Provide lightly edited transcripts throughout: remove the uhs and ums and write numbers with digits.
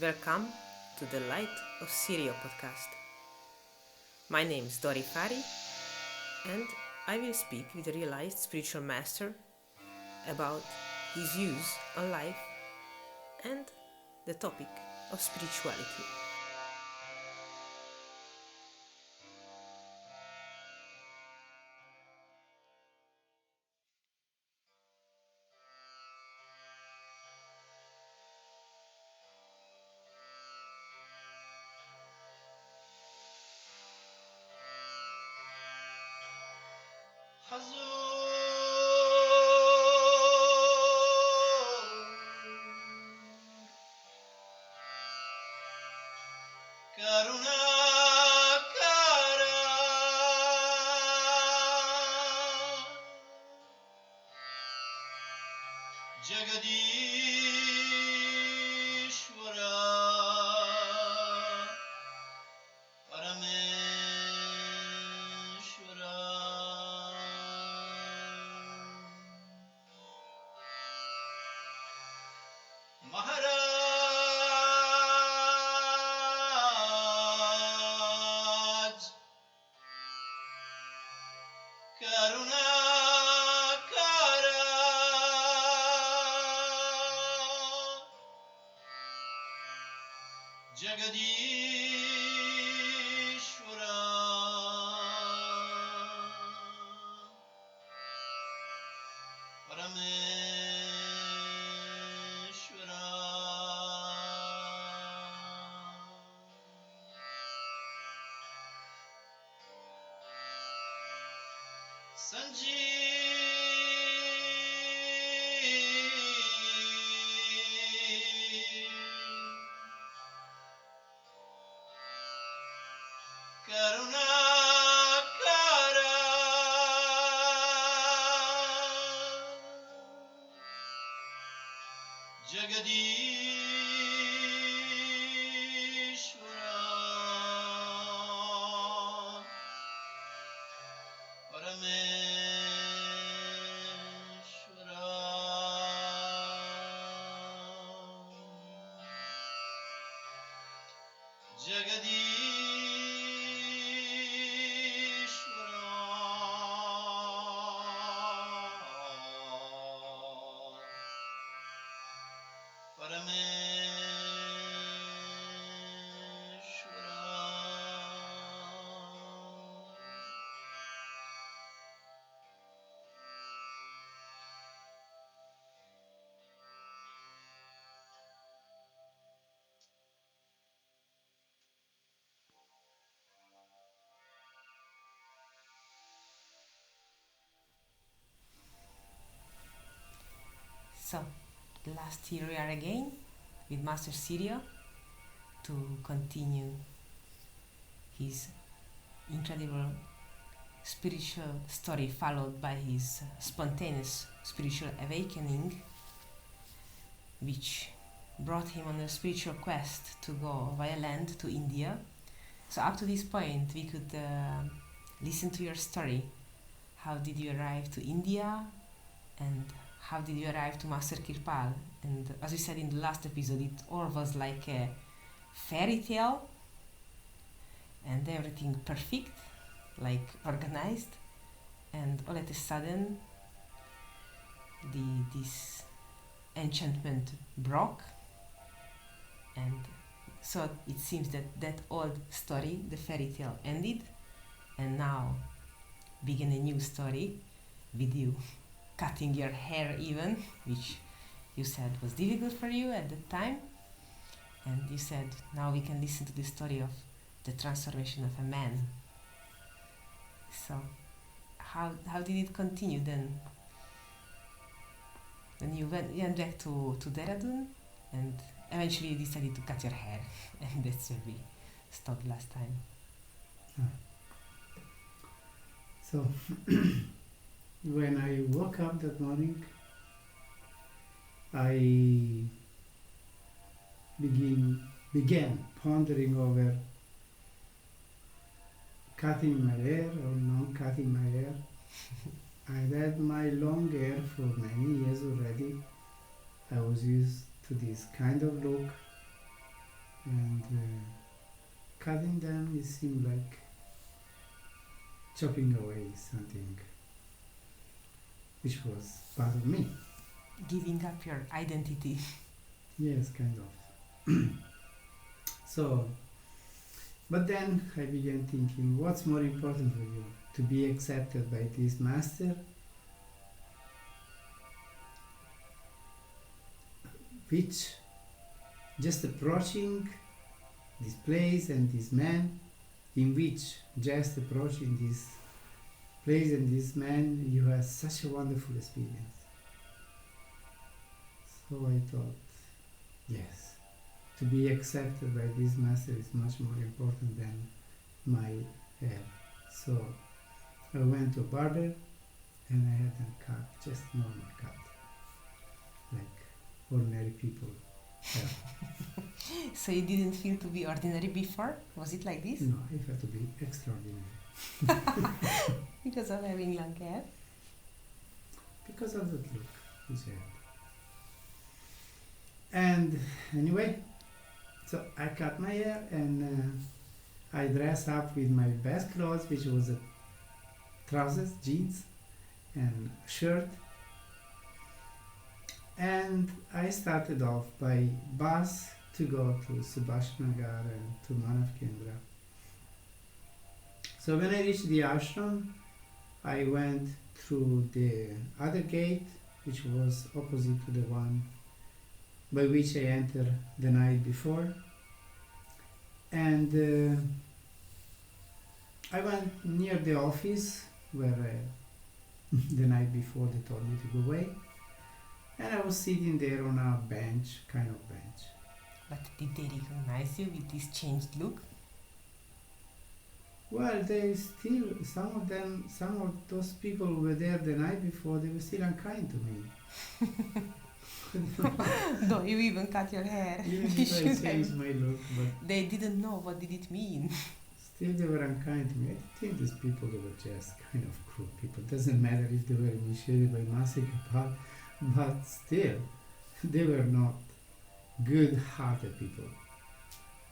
Welcome to the Light of Sirio podcast. My name is Dori Fari and I will speak with a realized spiritual master about his views on life and the topic of spirituality. So, last year we are again with Master Sirio to continue his incredible spiritual story followed by his spontaneous spiritual awakening, which brought him on a spiritual quest to go via land to India. So up to this point we could listen to your story. How did you arrive to India and how did you arrive to Master Kirpal? And as we said in the last episode, it all was like a fairy tale and everything perfect, like organized, and all of a sudden this enchantment broke, and so it seems that old story, the fairy tale, ended, and now began a new story with you cutting your hair even, which you said was difficult for you at the time, and you said now we can listen to the story of the transformation of a man. So how did it continue then? When you went back to Dehradun and eventually you decided to cut your hair and that's where we stopped last time. So when I woke up that morning, I began pondering over cutting my hair or not cutting my hair. I had my long hair for many years already. I was used to this kind of look, and cutting them, it seemed like chopping away something which was part of me. Giving up your identity. Yes, kind of. So, but then I began thinking, what's more important for you? To be accepted by this master, which just approaching this place and this man, in which just approaching this place and this man, you have such a wonderful experience. So I thought, yes, to be accepted by this master is much more important than my hair. So I went to a barber and I had them cut, just normal cut, like ordinary people have. So you didn't feel to be ordinary before? Was it like this? No, I felt to be extraordinary. Because of having long hair? Because of the look which I had. And anyway, so I cut my hair and I dressed up with my best clothes, which was a trousers, jeans, and shirt. And I started off by bus to go to Subhash Nagar and to Manav Kendra. So when I reached the ashram, I went through the other gate, which was opposite to the one by which I entered the night before. And I went near the office where the night before they told me to go away. And I was sitting there on a bench, kind of bench. But did they recognize you with this changed look? Well, they still, some of those people who were there the night before, they were still unkind to me. No, you even cut your hair. Even if I changed my look, but they didn't know what did it mean. still they were unkind to me. I think these people, they were just kind of cruel people. It doesn't matter if they were initiated by Sant Kirpal, but still, they were not good-hearted people,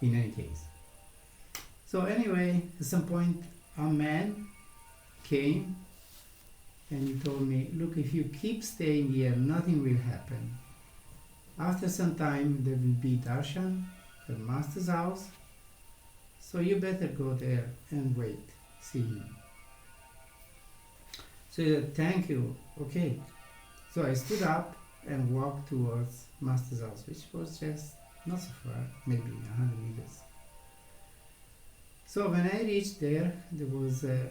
in any case. So anyway, at some point, a man came and he told me, look, if you keep staying here, nothing will happen. After some time, there will be darshan, the master's house, so you better go there and wait, see him. So he said, thank you, okay. So I stood up and walked towards master's house, which was just not so far, maybe 100 meters. So when I reached there, there was a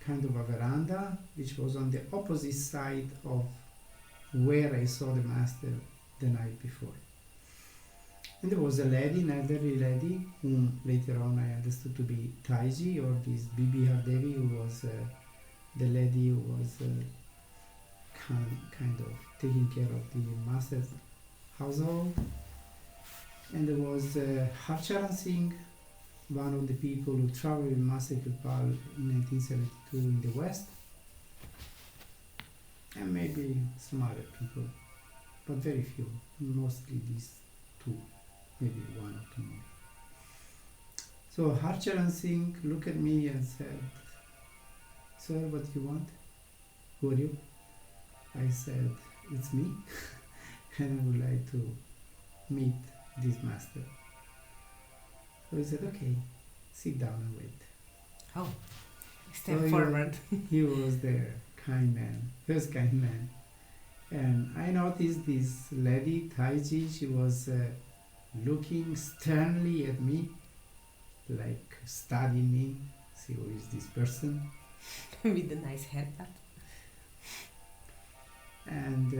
kind of a veranda, which was on the opposite side of where I saw the master the night before. And there was a lady, an elderly lady, whom later on I understood to be Taiji, or this Bibi Hardevi, who was the lady who was kind of taking care of the master's household. And there was Harcharan Singh, one of the people who traveled with Master Kirpal in 1972 in the West, and maybe some other people, but very few, mostly these two, maybe one or two more. So Harcharan Singh looked at me and said, sir, what do you want? Who are you? I said, it's me, and I would like to meet this master. So he said, okay, sit down and wait. Oh, step forward. He was the kind man, first kind man. And I noticed this lady, Taiji, she was looking sternly at me, like studying me, see who is this person. With a nice haircut. And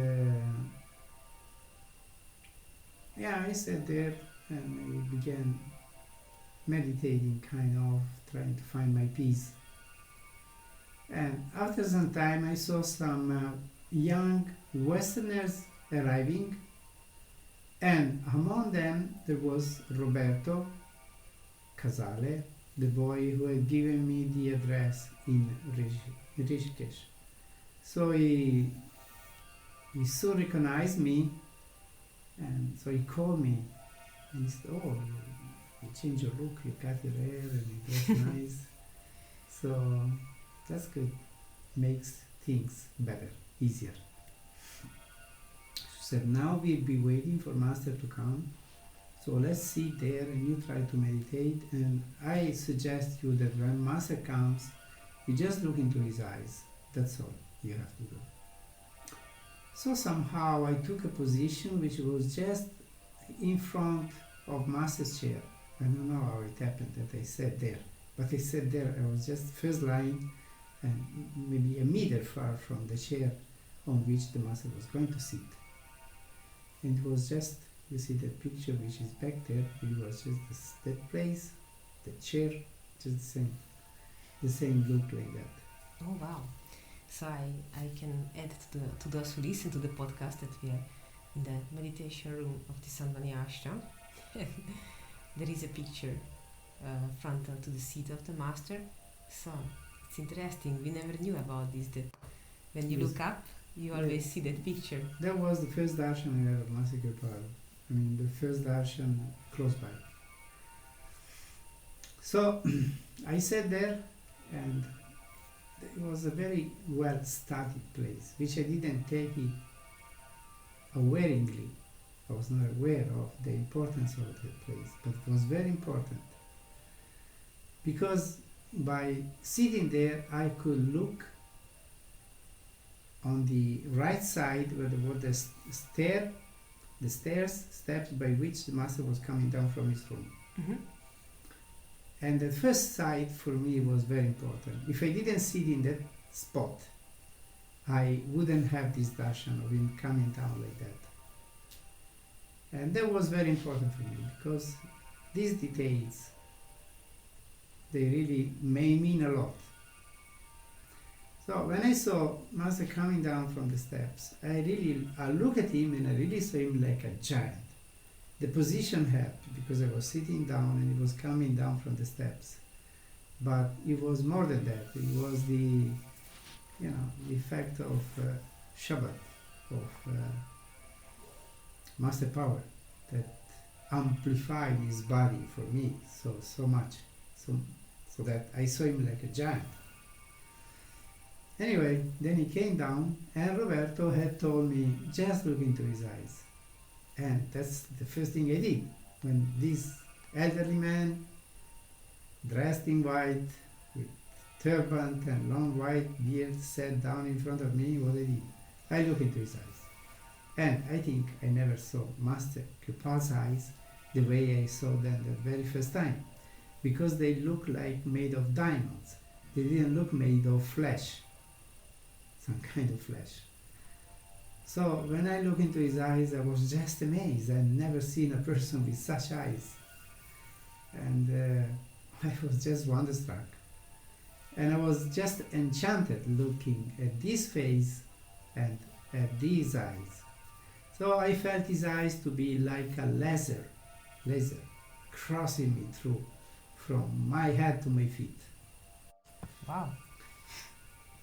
yeah, I sat there and I began meditating, kind of trying to find my peace. And after some time I saw some young Westerners arriving, and among them there was Roberto Casale, the boy who had given me the address in Rishikesh. So he soon recognized me, and so he called me and he said, oh, You change your look, you cut your hair, and you dress nice. So that's good. Makes things better, easier. She said, now we'll be waiting for Master to come. So let's sit there and you try to meditate. And I suggest you that when Master comes, you just look into his eyes. That's all you have to do. So somehow I took a position which was just in front of Master's chair. I don't know how it happened that I sat there. But I sat there, I was just first line and maybe a meter far from the chair on which the Master was going to sit. And it was just, you see that picture which is back there, it was just that place, the chair, just the same look like that. Oh wow. So I can add to those who listen to the podcast that we are in the meditation room of the Sant ashram. There is a picture frontal to the seat of the Master. So it's interesting. We never knew about this, that when you look up, you always see that picture. That was the first darshan I had of Master Kirpal. I mean, the first darshan close by. So I sat there, and it was a very well studied place, which I didn't take it awareingly. I was not aware of the importance of that place, but it was very important. Because by sitting there, I could look on the right side where there was the steps by which the Master was coming down from his room. Mm-hmm. And the first sight for me was very important. If I didn't sit in that spot, I wouldn't have this darshan of him coming down like that. And that was very important for me, because these details, they really may mean a lot. So when I saw Master coming down from the steps, I looked at him and I really saw him like a giant. The position helped because I was sitting down and he was coming down from the steps. But it was more than that. It was the effect of Shabbat, of Master Power, that amplified his body for me so much, so that I saw him like a giant. Anyway, then he came down, and Roberto had told me, just look into his eyes. And that's the first thing I did. When this elderly man, dressed in white, with turban and long white beard, sat down in front of me, what I did? I looked into his eyes. And I think I never saw Master Kirpal's eyes the way I saw them the very first time. Because they look like made of diamonds. They didn't look made of flesh. Some kind of flesh. So when I looked into his eyes, I was just amazed. I'd never seen a person with such eyes. And I was just wonderstruck. And I was just enchanted looking at this face and at these eyes. So I felt his eyes to be like a laser crossing me through from my head to my feet. Wow.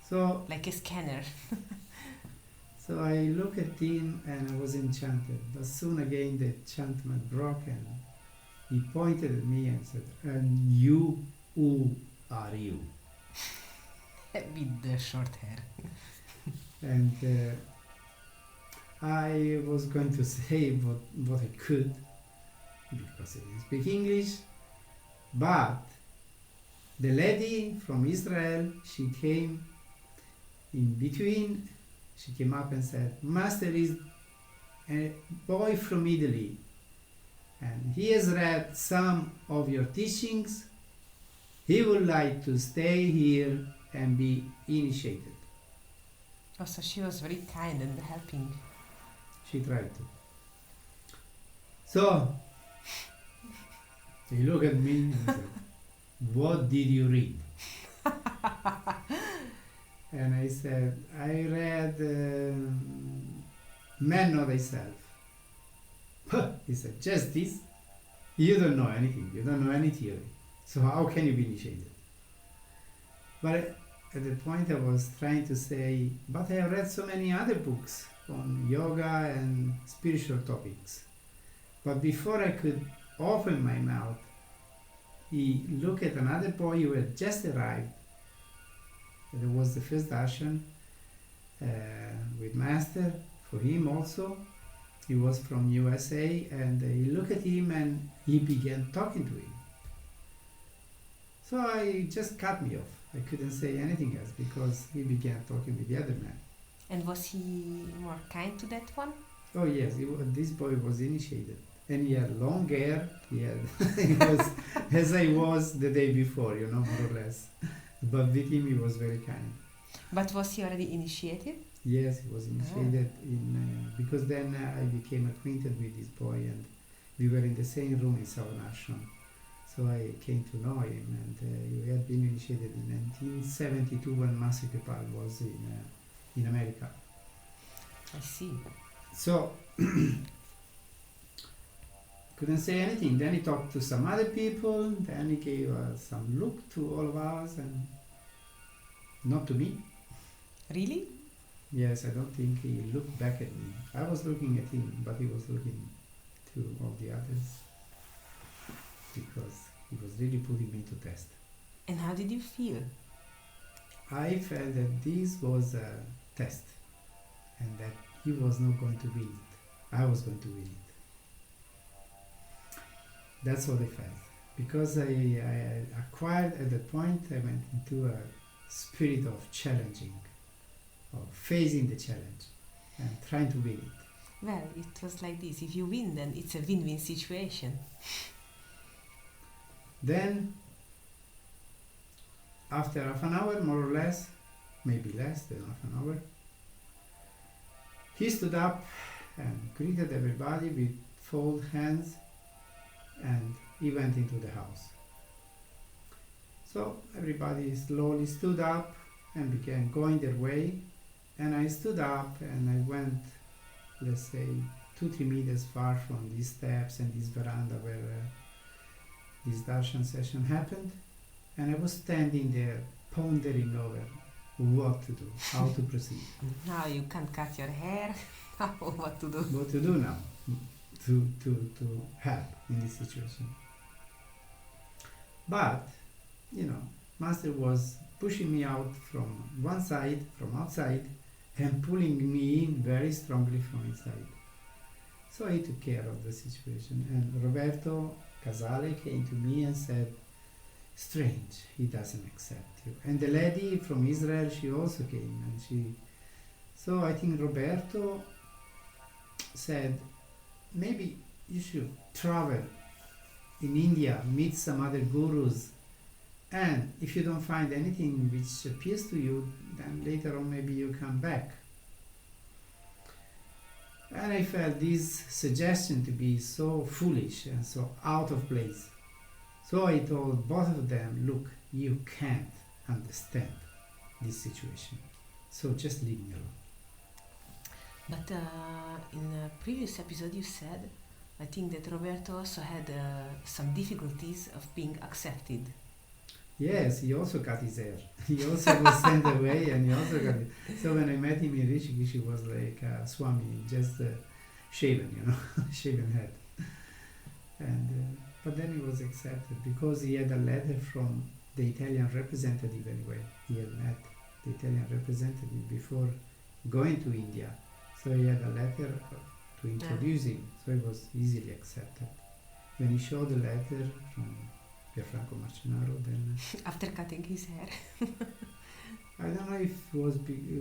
So like a scanner. So I looked at him and I was enchanted. But soon again the enchantment broke and he pointed at me and said, "And you, who are you?" With the short hair. And I was going to say what I could, because I didn't speak English, but the lady from Israel, she came in between. She came up and said, "Master is a boy from Italy, and he has read some of your teachings. He would like to stay here and be initiated." Oh, so she was very kind and helping. She tried to. So he looked at me and said, "What did you read?" And I said, "I read Man Know Thyself." He said, "Just this? You don't know anything. You don't know any theory. So how can you be initiated?" But at the point I was trying to say, "But I have read so many other books on yoga and spiritual topics." But before I could open my mouth, he looked at another boy who had just arrived. There was the first darshan with master for him also. He was from USA, and he looked at him and he began talking to him. So I just cut me off. I couldn't say anything else because he began talking with the other man. And was he more kind to that one? Oh yes, this boy was initiated, and he had long hair. He had, he was as I was the day before, more or less. But with him, he was very kind. But was he already initiated? Yes, he was initiated because then I became acquainted with this boy, and we were in the same room in Savan Ashram. So I came to know him, and he had been initiated in 1972 when Master Kirpal was in America. I see. So couldn't say anything. Then he talked to some other people. Then he gave some look to all of us, and not to me. Really? Yes, I don't think he looked back at me. I was looking at him, but he was looking to all the others because he was really putting me to test. And how did you feel? I felt that this was a test and that he was not going to win it. I was going to win it. That's what I felt. Because I acquired at that point, I went into a spirit of challenging, of facing the challenge and trying to win it. Well, it was like this. If you win, then it's a win-win situation. Then, after half an hour, more or less, maybe less than half an hour, he stood up and greeted everybody with folded hands, and he went into the house. So everybody slowly stood up and began going their way, and I stood up and I went, let's say, 2-3 meters far from these steps and this veranda where this darshan session happened, and I was standing there pondering over what to do, how to proceed. Now you can't cut your hair. What to do? What to do now to help in this situation. But, Master was pushing me out from one side, from outside, and pulling me in very strongly from inside. So he took care of the situation, and Roberto Casale came to me and said, "Strange, he doesn't accept you." And the lady from Israel, she also came, and so I think Roberto said, maybe you should travel in India, meet some other gurus, and if you don't find anything which appeals to you, then later on maybe you come back. And I felt this suggestion to be so foolish and so out of place. So I told both of them, look, you can't understand this situation, so just leave me alone. But in a previous episode you said, I think that Roberto also had some difficulties of being accepted. Yes, he also cut his hair. He also was sent away, and he also got it. So when I met him in Rishikesh, he was like a Swami, just shaven, shaven head. And but then he was accepted because he had a letter from the Italian representative anyway. He had met the Italian representative before going to India. So he had a letter to introduce him, so he was easily accepted. When he showed the letter from Pierfranco Marcenaro, then... After cutting his hair? I don't know if he was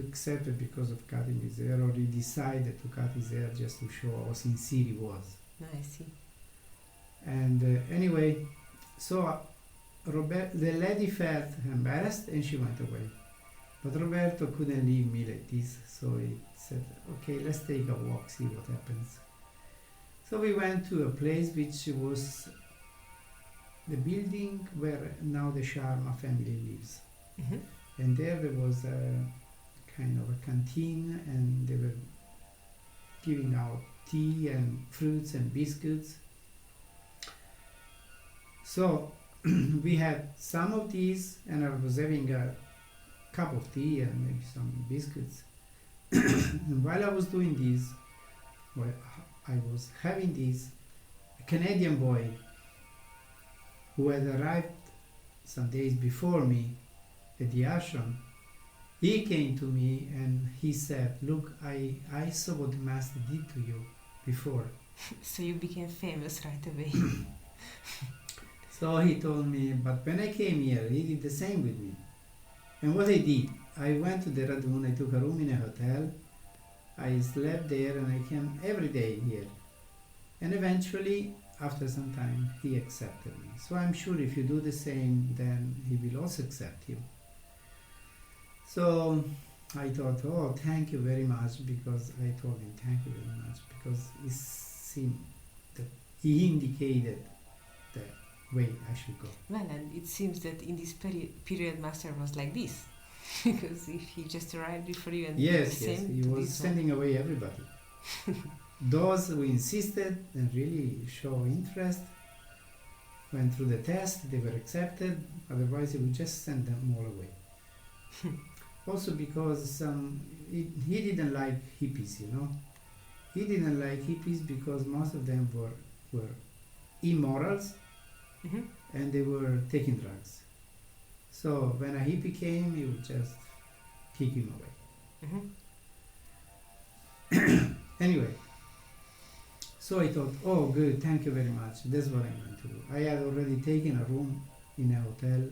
accepted because of cutting his hair, or he decided to cut his hair just to show how sincere he was. I see. And anyway, so the lady felt embarrassed and she went away. But Roberto couldn't leave me like this, so he said, okay, let's take a walk, see what happens. So we went to a place which was the building where now the Sharma family lives. Mm-hmm. And there was a kind of a canteen, and they were giving out tea and fruits and biscuits. So we had some of these, and I was having a cup of tea and maybe some biscuits. And while I was doing this, while I was having this, a Canadian boy who had arrived some days before me at the ashram, he came to me and he said, look, I saw what the master did to you before. So you became famous right away. So he told me, but when I came here, he did the same with me. And what I did, I went to Dehradun, I took a room in a hotel, I slept there and I came every day here. And eventually, after some time, he accepted me. So I'm sure if you do the same, then he will also accept you. So I thought, oh, thank you very much, because I told him thank you very much, because it seemed that he indicated the way I should go. Well, and it seems that in this period Master was like this. Because if he just arrived before you and did the same, he was sending away everybody. Those who insisted and really show interest went through the test, they were accepted, otherwise he would just send them all away. Also because he didn't like hippies, you know. He didn't like hippies because most of them were immorals and they were taking drugs. So when a hippie came, he would just kick him away. Anyway, so I thought, oh good, thank you very much, that's what I'm going to do. I had already taken a room in a hotel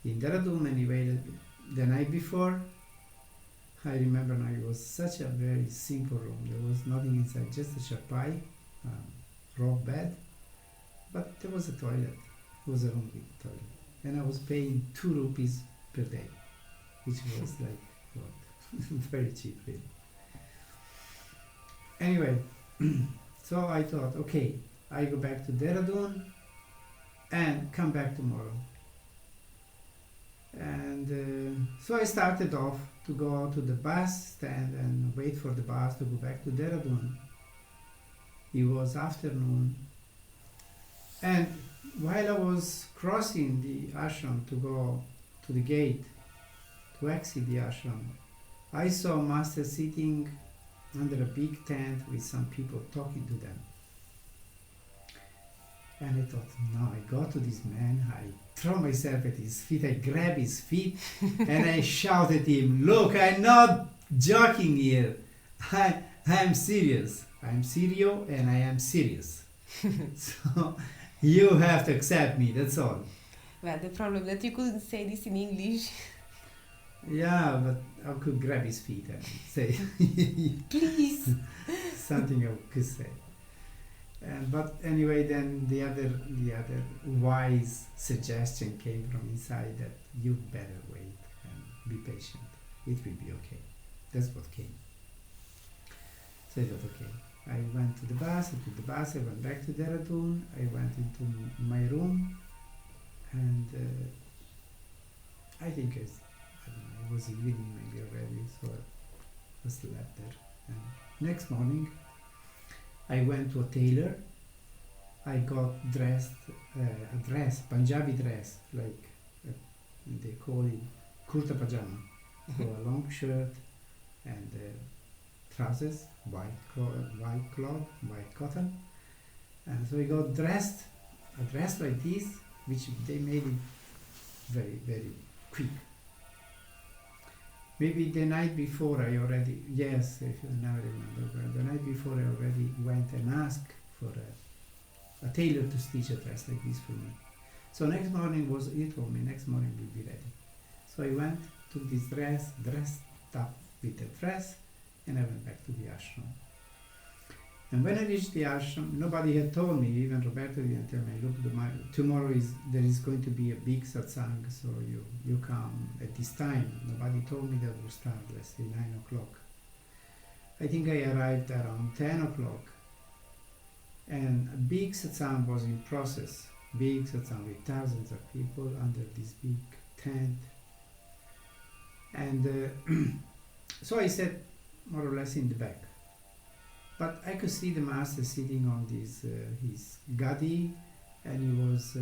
in Dehradun anyway the night before. I remember now it was such a very simple room, there was nothing inside, just a charpai, rock bed, but there was a toilet, it was a room with a toilet. And I was paying 2 rupees per day, which was like, what, very cheap really. Anyway, so I thought, okay, I go back to Dehradun and come back tomorrow. And so I started off to go to the bus stand and wait for the bus to go back to Dehradun. It was afternoon. And while I was crossing the ashram to go to the gate, to exit the ashram, I saw Master sitting under a big tent with some people talking to them. And I thought, no, I go to this man, I throw myself at his feet, I grab his feet, and I shout at him, look, I'm not joking here, I'm serious. I'm Sirio and I am serious. So you have to accept me, that's all. Well, the problem that you couldn't say this in English. Yeah, but I could grab his feet and say, please, something I could say. But anyway, then the other wise suggestion came from inside that you better wait and be patient. It will be okay. That's what came. So I thought, okay. I went to the bus, I took the bus, I went back to Dehradun, I went into my room, and I think it was evening maybe already, so I slept there. And next morning, I went to a tailor. I got dressed, a dress, Punjabi dress, like they call it kurta pajama. So a long shirt and trousers, white cloth, white cotton. And so I got dressed, a dress like this, which they made it very, very quick. Maybe the night before I already, yes, if you never remember, but the night before I already went and asked for a tailor to stitch a dress like this for me. So next morning he told me next morning we'll be ready. So I went, took this dress, dressed up with the dress, and I went back to the ashram. And when I reached the ashram, nobody had told me, even Roberto didn't tell me, look, tomorrow there is going to be a big satsang, so you come at this time. Nobody told me that we'll start, let's say 9 o'clock. I think I arrived around 10 o'clock, and a big satsang was in process. Big satsang with thousands of people under this big tent. And so I sat more or less in the back. But I could see the master sitting on this his gadi, and he was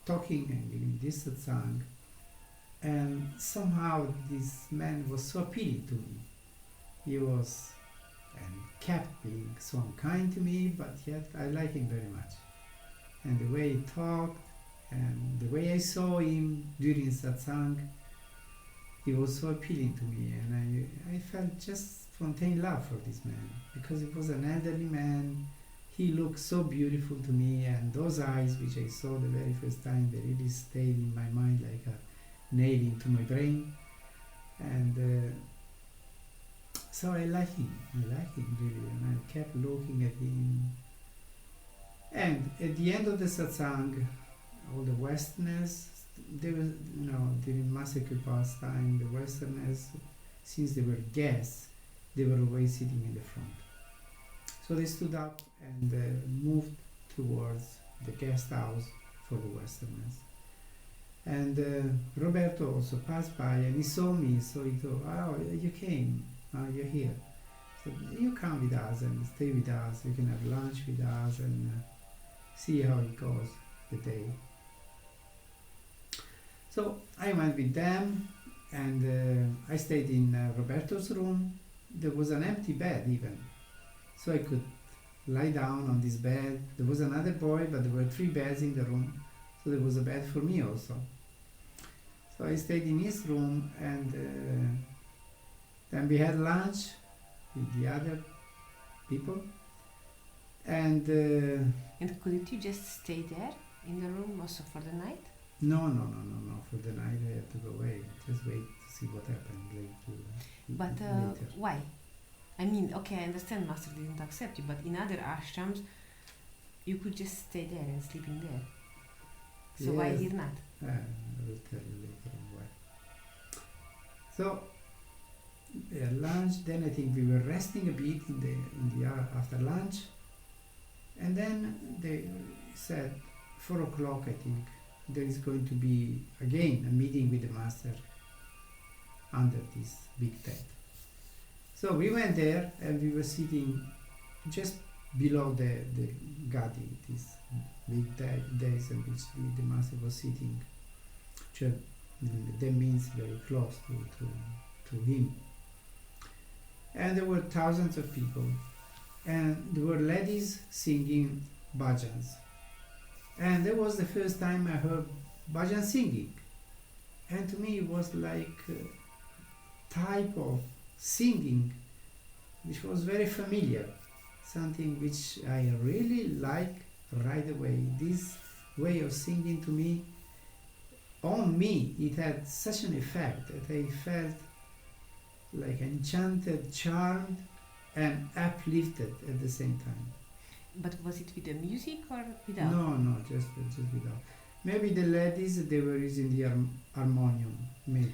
talking and giving this satsang. And somehow this man was so appealing to me. He was and kept being so unkind to me, but yet I like him very much. and the way he talked, and the way I saw him during Satsang, he was so appealing to me, and I felt just spontaneous love for this man, because he was an elderly man. He looked so beautiful to me, and those eyes which I saw the very first time, they really stayed in my mind like a nail into my brain. And so I like him really, and I kept looking at him. And at the end of the satsang, all the Westerners, they were, during Master Kirpal's time, the Westerners, since they were guests, they were always sitting in the front. So they stood up and moved towards the guest house for the Westerners. And Roberto also passed by, and he saw me, so he thought, oh, you came, you're here. So you come with us and stay with us, you can have lunch with us and see how it goes the day. So I went with them, and I stayed in Roberto's room. There was an empty bed even, so I could lie down on this bed. There was another boy, but there were 3 beds in the room, so there was a bed for me also. So I stayed in his room, and then we had lunch with the other people. And couldn't you just stay there in the room also for the night? No. For the night I had to go away. Just wait to see what happened later. Why? I mean, okay, I understand Master didn't accept you, but in other ashrams, you could just stay there and sleep in there. So why here not? I will tell you later on why. So, lunch, then I think we were resting a bit in the after lunch, and then they said 4 o'clock, I think, there is going to be again a meeting with the Master under this big tent. So we went there, and we were sitting just below the gadi, this big dais in which the Master was sitting. That means very close to him. And there were thousands of people, and there were ladies singing bhajans. And that was the first time I heard bhajan singing. And to me it was like a type of singing which was very familiar, something which I really liked right away. This way of singing to me, on me, it had such an effect that I felt like enchanted, charmed, and uplifted at the same time. But was it with the music or without? No, just without. Maybe the ladies, they were using the harmonium, maybe.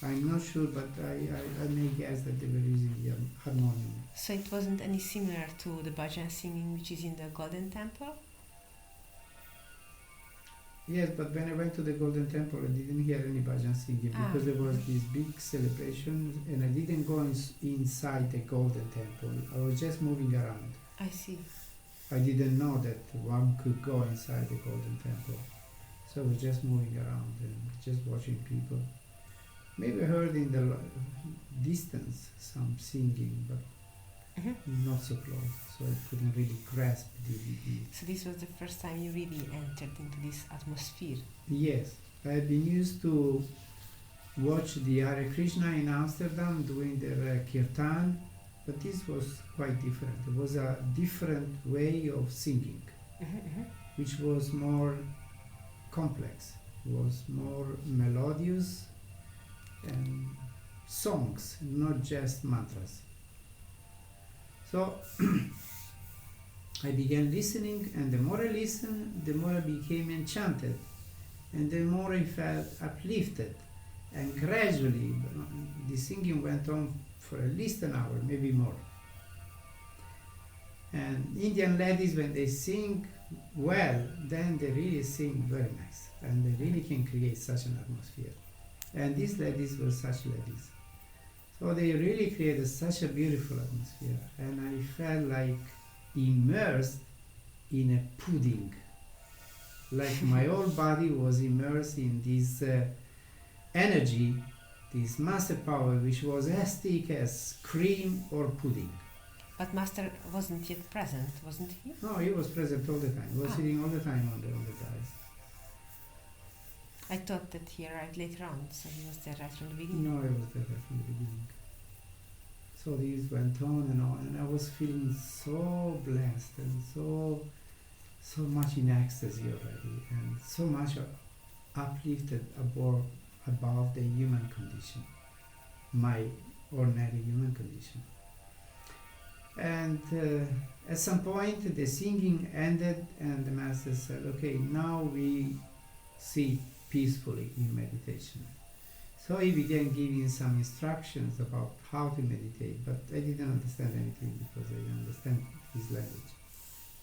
I'm not sure, but I may guess that they were using the harmonium. So it wasn't any similar to the bhajan singing which is in the Golden Temple? Yes, but when I went to the Golden Temple, I didn't hear any bhajan singing because there was this big celebration, and I didn't go inside the Golden Temple. I was just moving around. I see. I didn't know that one could go inside the Golden Temple. So I was just moving around and just watching people. Maybe I heard in the distance some singing, but not so close, so I couldn't really grasp the. So this was the first time you really entered into this atmosphere? Yes, I had been used to watch the Hare Krishna in Amsterdam doing their kirtan, but this was quite different. It was a different way of singing, which was more complex, was more melodious, and songs, not just mantras. So I began listening, and the more I listened, the more I became enchanted, and the more I felt uplifted. And gradually, the singing went on for at least an hour, maybe more. And Indian ladies, when they sing well, then they really sing very nice, and they really can create such an atmosphere. And these ladies were such ladies. So they really created such a beautiful atmosphere, and I felt like immersed in a pudding. Like my whole body was immersed in this energy, this master power, which was as thick as cream or pudding. But Master wasn't yet present, wasn't he? No, he was present all the time. He was sitting all the time on the dais. I thought that he arrived later on, so he was there right from the beginning. No, he was there right from the beginning. So these went on, and I was feeling so blessed and so much in ecstasy already, and so much uplifted above the human condition, my ordinary human condition. And at some point the singing ended, and the Master said, okay, now we sit peacefully in meditation. So he began giving some instructions about how to meditate, but I didn't understand anything because I didn't understand his language.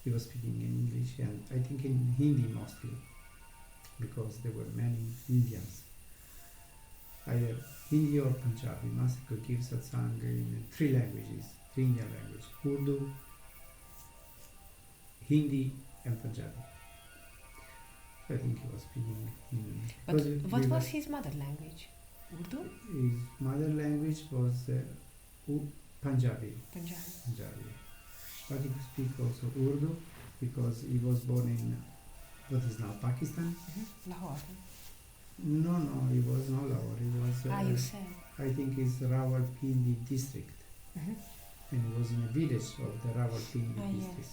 He was speaking in English and I think in Hindi mostly, because there were many Indians. Either Hindi or Punjabi. Master could give satsang in three languages, three Indian languages: Urdu, Hindi, and Punjabi. So I think he was speaking in. But what was his mother language? Urdu? His mother language was Punjabi. Punjabi. But he could speak also Urdu because he was born in what is now Pakistan. Lahore. No, he was not Lahore. He was. You said. I think it's Rawalpindi district, and he was in a village of the Rawalpindi district. Yes.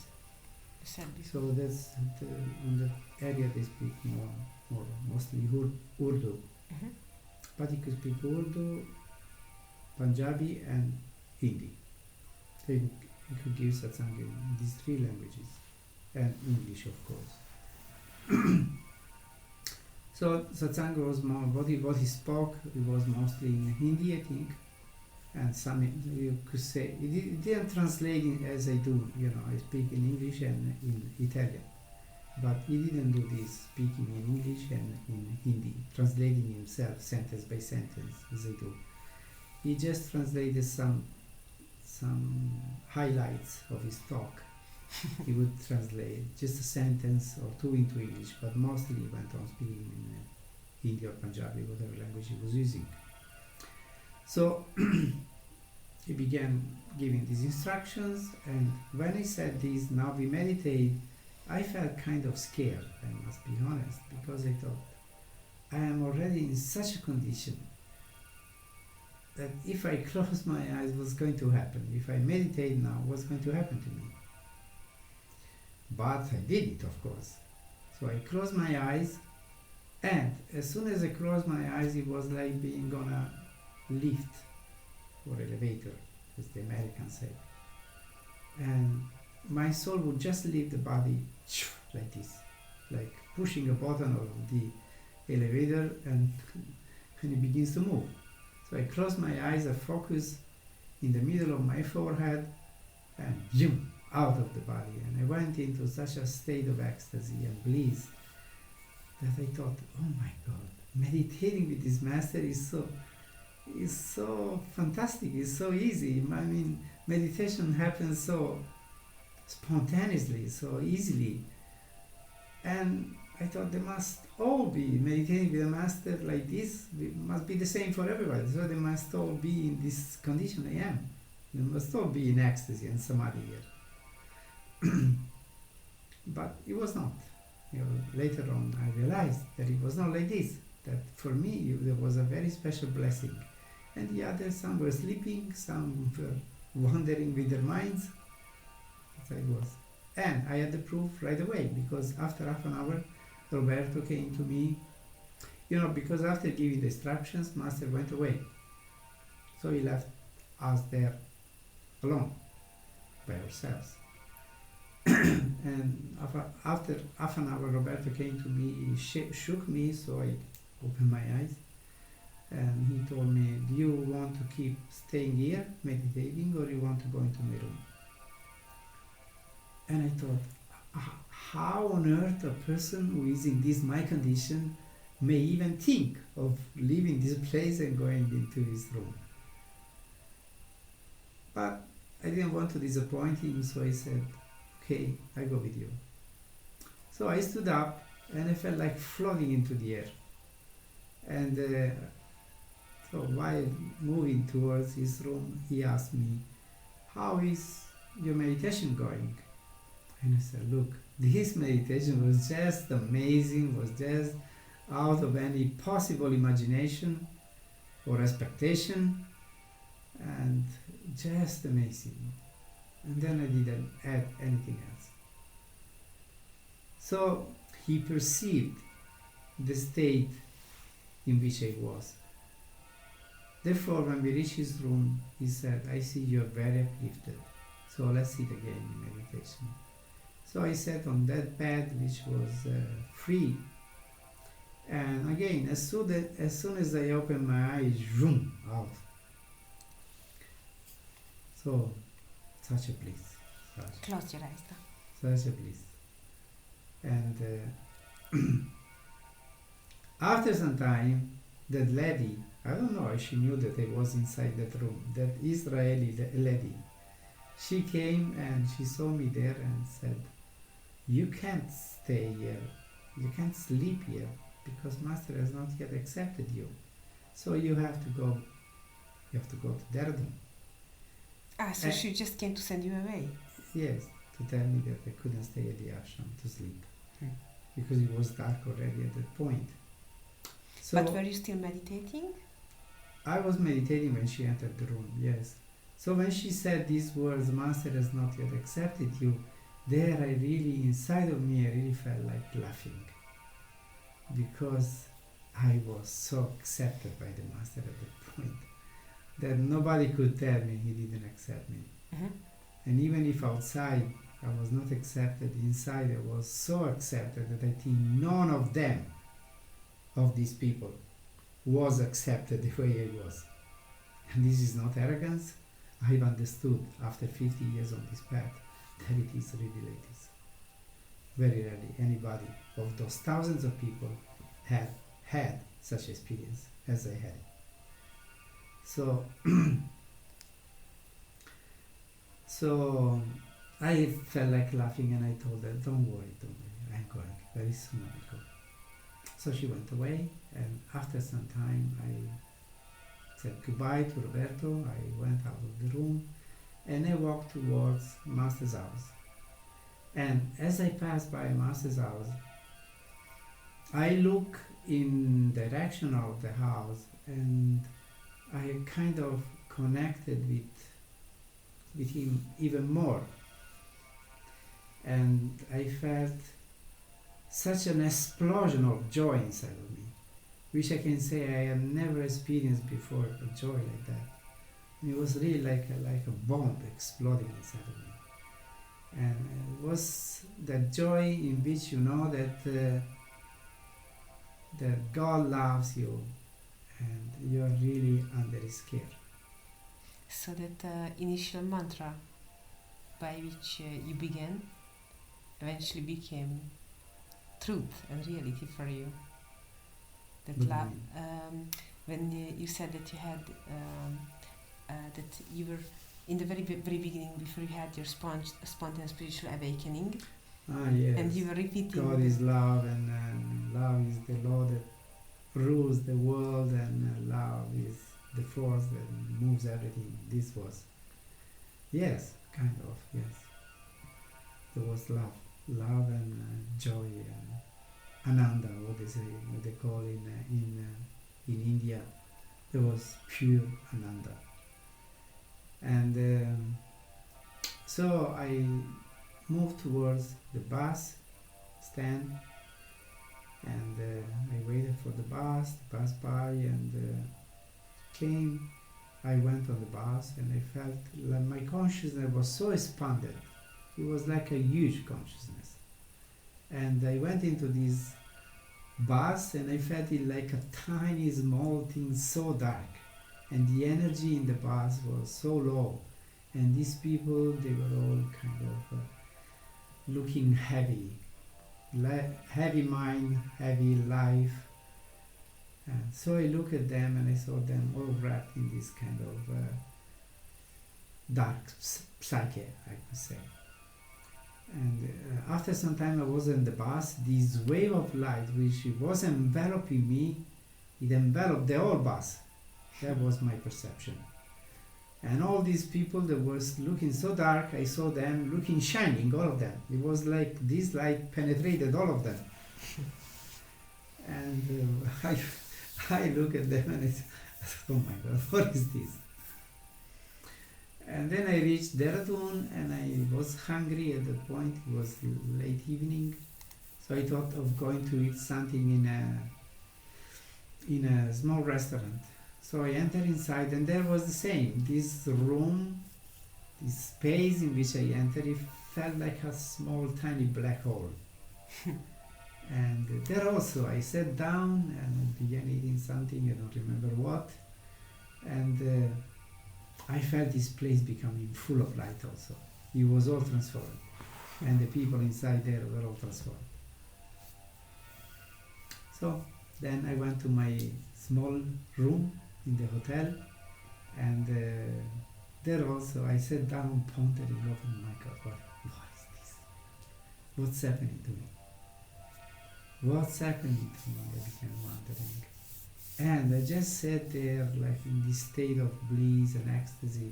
You said So that's on the area they speak mostly Urdu. But he could speak Urdu, Punjabi, and Hindi. So he could give satsang in these three languages, and English, of course. So satsang was more what he spoke. It was mostly in Hindi, I think, and some you could say it didn't translate as I do. I speak in English and in Italian, but he didn't do this, speaking in English and in Hindi, translating himself sentence by sentence as I do. He just translated some highlights of his talk. He would translate just a sentence or two into English, but mostly he went on speaking in Hindi or Punjabi, whatever language he was using. So he began giving these instructions, and when he said this, now we meditate, I felt kind of scared, I must be honest, because I thought, I am already in such a condition that if I close my eyes, what's going to happen? If I meditate now, what's going to happen to me? But I did it, of course. So I closed my eyes, and as soon as I closed my eyes, it was like being on a lift or elevator, as the Americans say. And my soul would just leave the body like this, like pushing a button of the elevator, and it begins to move. So I closed my eyes, I focused in the middle of my forehead, and zoom, out of the body. And I went into such a state of ecstasy and bliss that I thought, oh my God, meditating with this master is so fantastic, it's so easy. I mean, meditation happens so spontaneously, so easily. And I thought they must all be meditating with a master like this. It must be the same for everybody. So they must all be in this condition I am. They must all be in ecstasy and samadhi here. But it was not. Later on I realized that it was not like this. That for me there was a very special blessing. And the others, some were sleeping, some were wandering with their minds. That's how it was. And I had the proof right away, because after half an hour, Roberto came to me, because after giving the instructions, Master went away. So he left us there alone, by ourselves. And after half an hour, Roberto came to me, he shook me, so I opened my eyes. And he told me, do you want to keep staying here, meditating, or you want to go into my room? And I thought, how on earth a person who is in this my condition may even think of leaving this place and going into his room? But I didn't want to disappoint him, so I said, okay, I go with you. So I stood up and I felt like floating into the air. And so while moving towards his room, he asked me, how is your meditation going? And I said, look, this meditation was just amazing, was just out of any possible imagination or expectation, and just amazing. And then I didn't add anything else. So he perceived the state in which I was. Therefore, when we reached his room, he said, I see you're very uplifted, so let's sit again in meditation. So I sat on that bed, which was free. And again, as soon as I opened my eyes, zoom, out. So, such a bliss. Close your eyes now. Such a bliss. And after some time, that lady, I don't know if she knew that I was inside that room, that Israeli lady, she came and she saw me there and said, you can't stay here, you can't sleep here, because Master has not yet accepted you. So you have to go to their room. So she just came to send you away? Yes, to tell me that I couldn't stay at the ashram to sleep. Because it was dark already at that point. So but were you still meditating? I was meditating when she entered the room, yes. So when she said these words, Master has not yet accepted you, there I really, inside of me, I really felt like laughing. Because I was so accepted by the Master at that point that nobody could tell me he didn't accept me. And even if outside I was not accepted, inside I was so accepted that I think none of them, of these people, was accepted the way I was. And this is not arrogance. I've understood after 50 years on this path that it is really like this. Very rarely anybody of those thousands of people have had such experience as I had. So, so I felt like laughing, and I told her, don't worry, I'm going, very soon I will go. So she went away, and after some time I said goodbye to Roberto. I went out of the room and I walked towards Master's house. And as I passed by Master's house, I look in direction of the house, and I kind of connected with him even more. And I felt such an explosion of joy inside of me, which I can say I have never experienced before, a joy like that. And it was really like a bomb exploding inside of me. And it was that joy in which you know that God loves you and you are really under His care. So that initial mantra by which you began eventually became truth and reality for you. That when you said that you had that you were in the very beginning, before you had your spontaneous spiritual awakening. Yes. And you were repeating. God is love, and love is the law that rules the world, and love is the force that moves everything. This was, yes, kind of, yes. There was love and joy and ananda, what they call in India. There was pure ananda. And so I moved towards the bus stand, and I waited for the bus passed by, and came. I went on the bus, and I felt like my consciousness was so expanded. It was like a huge consciousness. And I went into this bus, and I felt it like a tiny small thing, so dark. And the energy in the bus was so low, and these people, they were all kind of looking heavy, heavy mind, heavy life. And so I looked at them, and I saw them all wrapped in this kind of dark psyche, I could say. And after some time I was in the bus, this wave of light which was enveloping me, it enveloped the whole bus. That was my perception. And all these people that was looking so dark, I saw them looking shining, all of them. It was like this light penetrated all of them. And I look at them and it's, oh my God, what is this? And then I reached Dehradun and I was hungry at the point, it was late evening. So I thought of going to eat something in a small restaurant. So I entered inside and there was the same. This room, this space in which I entered, it felt like a small tiny black hole. And there also I sat down and began eating something, I don't remember what. And I felt this place becoming full of light also. It was all transformed. And the people inside there were all transformed. So then I went to my small room in the hotel, and there also I sat down, pondering over, my God, what is this? What's happening to me? What's happening to me? I began wondering. And I just sat there like in this state of bliss and ecstasy.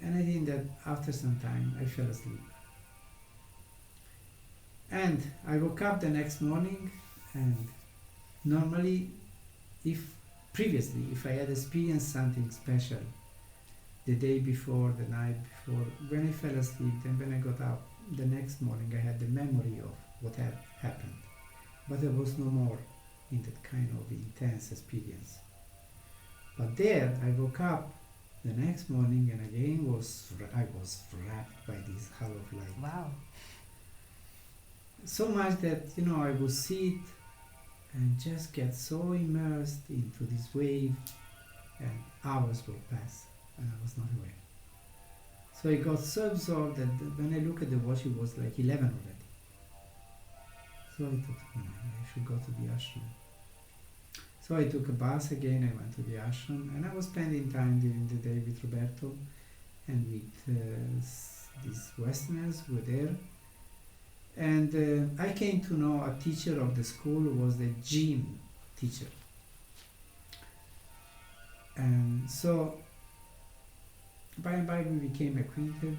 And I think that after some time I fell asleep. And I woke up the next morning, and normally previously, if I had experienced something special the day before, the night before, when I fell asleep, then when I got up the next morning, I had the memory of what had happened. But there was no more in that kind of intense experience. But there, I woke up the next morning and again I was wrapped by this halo of light. Wow. So much that, I would sit and just get so immersed into this wave, and hours would pass and I was not aware. So I got so absorbed that when I look at the watch, it was like 11 already. So I thought, I should go to the ashram. So I took a bus again, I went to the ashram, and I was spending time during the day with Roberto and with these Westerners who were there. And I came to know a teacher of the school who was the gym teacher. And so, by and by we became acquainted.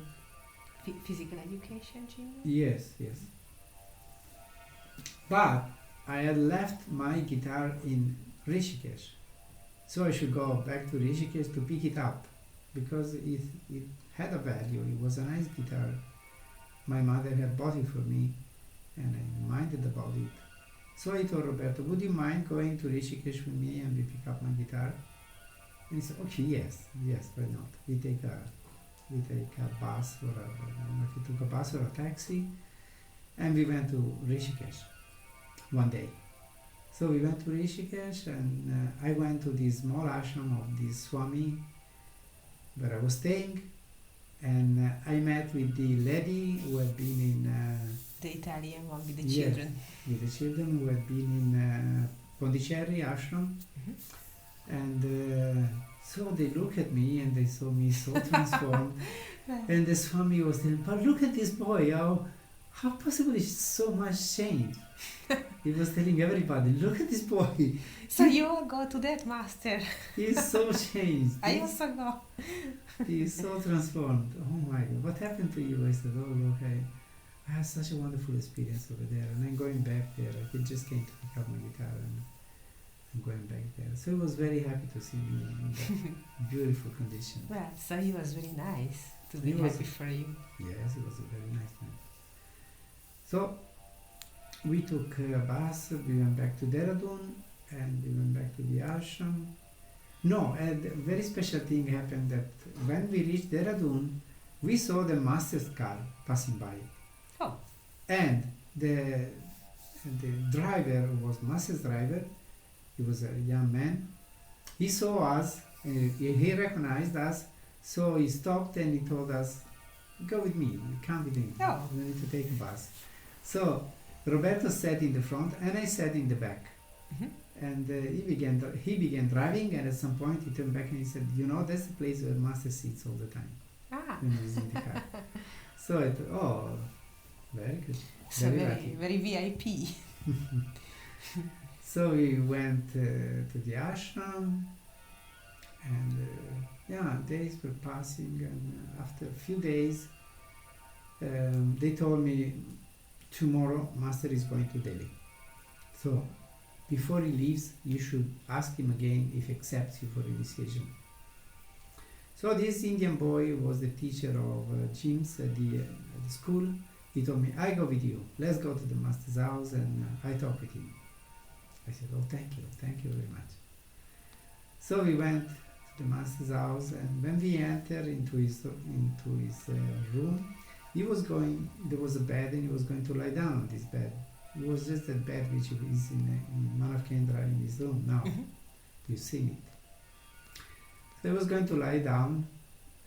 Physical education, Jim? Yes. But I had left my guitar in Rishikesh. So I should go back to Rishikesh to pick it up, because it had a value. It was a nice guitar. My mother had bought it for me, and I minded about it. So I told Roberto, would you mind going to Rishikesh with me and we pick up my guitar? And he said, okay, yes, why not? We take a bus, or I don't know if we took a bus or a taxi, and we went to Rishikesh one day. So we went to Rishikesh, and I went to this small ashram of this Swami where I was staying. And I met with the lady who had been in... the Italian one with the children. With the children who had been in Pondicherry ashram. Mm-hmm. And so they looked at me and they saw me so transformed. And the Swami was telling, but look at this boy, how possible is so much change? He was telling everybody, look at this boy. So you all go to that master. He is so changed. I also go. He is so transformed. Oh my God, what happened to you? I said, oh look, I had such a wonderful experience over there, and I'm going back there. I just came to pick up my guitar and I'm going back there. So he was very happy to see me in that beautiful condition. Well, so he was very nice to be happy for you. Yes, it was a very nice man. So we took a bus, we went back to Dehradun, and we went back to the ashram. No, and a very special thing happened, that when we reached Dehradun, we saw the master's car passing by. Oh. And the driver was master's driver. He was a young man. He saw us, he recognized us, so he stopped and he told us, go with me, come with me. Oh. We need to take a bus. So Roberto sat in the front and I sat in the back. Mm-hmm. And he began driving, and at some point he turned back and he said, that's the place where master sits all the time. When he's in the car. So I thought, oh, very good. So very VIP. So we went to the ashram, And days were passing, and after a few days, they told me tomorrow Master is going to Delhi. So before he leaves, you should ask him again if he accepts you for initiation. So this Indian boy was the teacher of gyms at the school. He told me, I go with you. Let's go to the Master's house, and I talk with him. I said, oh, thank you very much. So we went to the Master's house, and when we entered into his room, there was a bed, and he was going to lie down on this bed. It was just that bed which is in Manav Kendra in his room now. You've seen it. So he was going to lie down,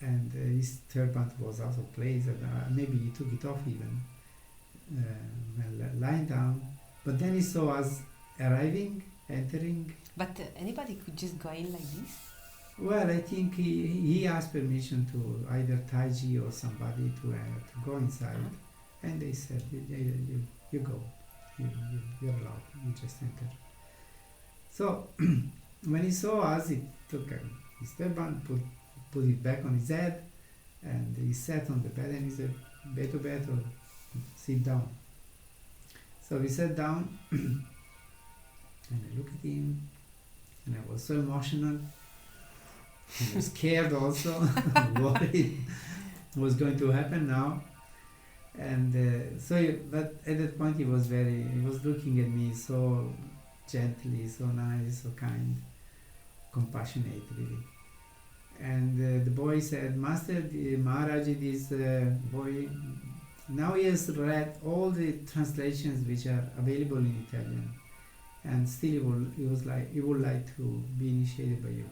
and his turban was out of place, and maybe he took it off even while lying down. But then he saw us entering. But anybody could just go in like this? Well, I think he asked permission to either Taiji or somebody to go inside, and they said, you go, you're allowed, you just enter. So when he saw us, he took his turban, put it back on his head, and he sat on the bed, and he said, beto, sit down. So we sat down, and I looked at him, and I was so emotional. I was scared also, worried what was going to happen now. And but at that point he was looking at me so gently, so nice, so kind, compassionate really. And the boy said, Master, Maharaj, this boy, now he has read all the translations which are available in Italian, and still he would like to be initiated by you.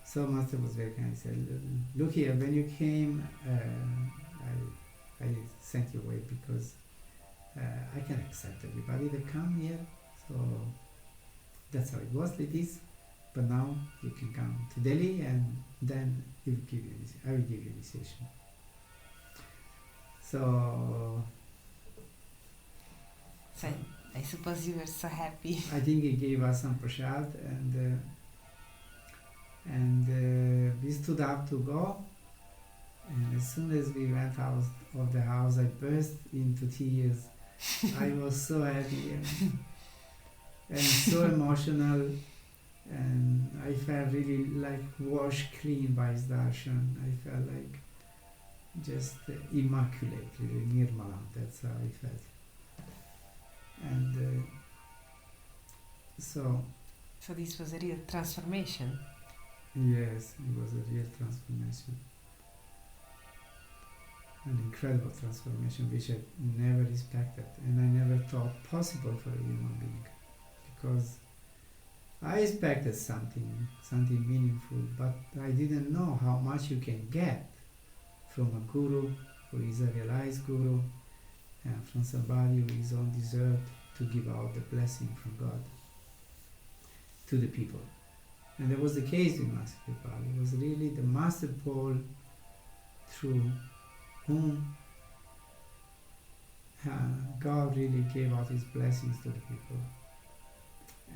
So Master was very kind. He said, look here, when you came, I sent you away because I can accept everybody that come here. So that's how it was like this. But now you can come to Delhi, and then I will give you initiation. So I suppose you were so happy. I think he gave us some prasad, and we stood up to go. And as soon as we went out of the house, I burst into tears. I was so happy and so emotional, and I felt really like washed clean by his darshan. I felt like just immaculate, really nirmala. That's how I felt. And so this was a real transformation. Yes, it was a real transformation. An incredible transformation which I never expected, and I never thought possible for a human being, because I expected something meaningful, but I didn't know how much you can get from a guru who is a realized guru, and from somebody who is on this earth to give out the blessing from God to the people. And that was the case with Master Kirpal. It was really the Master Paul through whom God really gave out his blessings to the people.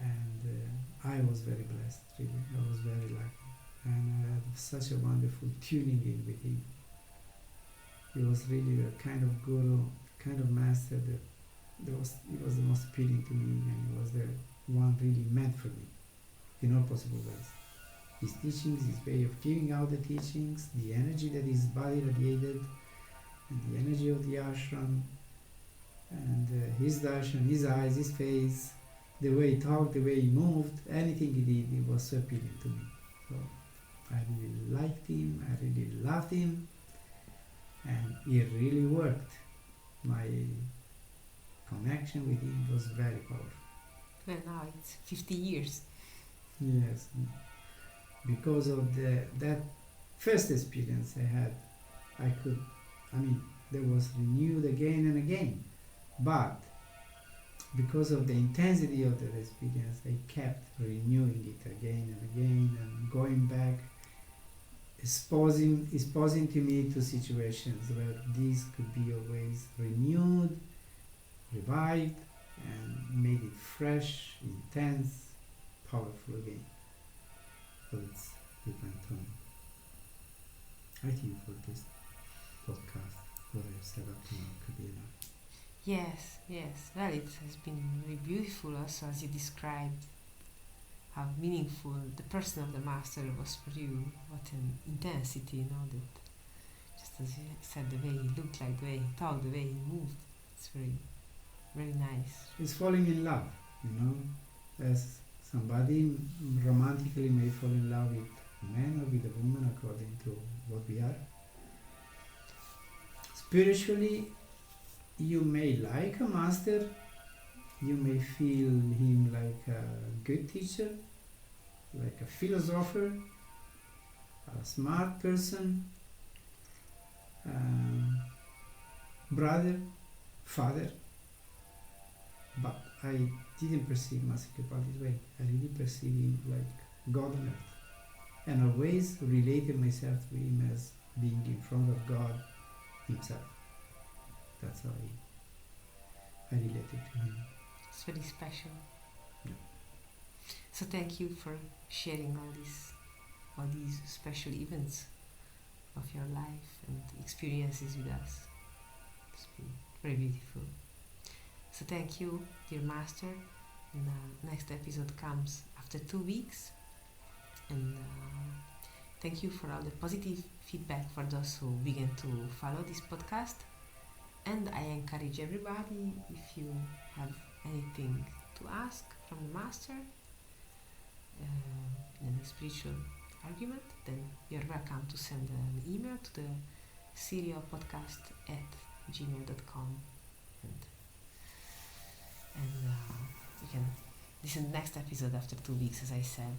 And I was very blessed, really. I was very lucky. And I had such a wonderful tuning in with him. He was really the kind of guru, kind of master he was the most appealing to me, and he was the one really meant for me in all possible ways. His teachings, his way of giving out the teachings, the energy that his body radiated, and the energy of the ashram, and his darshan, his eyes, his face, the way he talked, the way he moved, anything he did, it was so appealing to me. So I really liked him, I really loved him, and it really worked. My connection with him was very powerful. Well, now it's 50 years. Yes, because of that first experience I had, there was renewed again and again, but because of the intensity of that experience, I kept renewing it again and again, and going back, exposing to me to situations where these could be always renewed, revived, and made it fresh, intense, powerful again. So we went on. Thank you for this podcast. What I've said up to now could be enough. Yes, yes. Well, it has been very beautiful also as you described how meaningful the person of the master was for you. What an intensity, that just as you said, the way he looked like, the way he talked, the way he moved. It's very, very nice. It's falling in love, as somebody romantically may fall in love with a man or with a woman according to what we are. Spiritually, you may like a master, you may feel him like a good teacher, like a philosopher, a smart person, brother, father, but I didn't perceive Master Kirpal this way. I really perceived him like God on earth, and always related myself to him as being in front of God himself. That's how I related to him. It's very special. Yeah. So thank you for sharing all these special events of your life and experiences with us. It's been very beautiful. So thank you, dear Master. And next episode comes after 2 weeks. And thank you for all the positive feedback for those who begin to follow this podcast. And I encourage everybody, if you have anything to ask from the Master in a spiritual argument, then you're welcome to send an email to the Sirio podcast@gmail.com, and you can listen to the next episode after 2 weeks, as I said.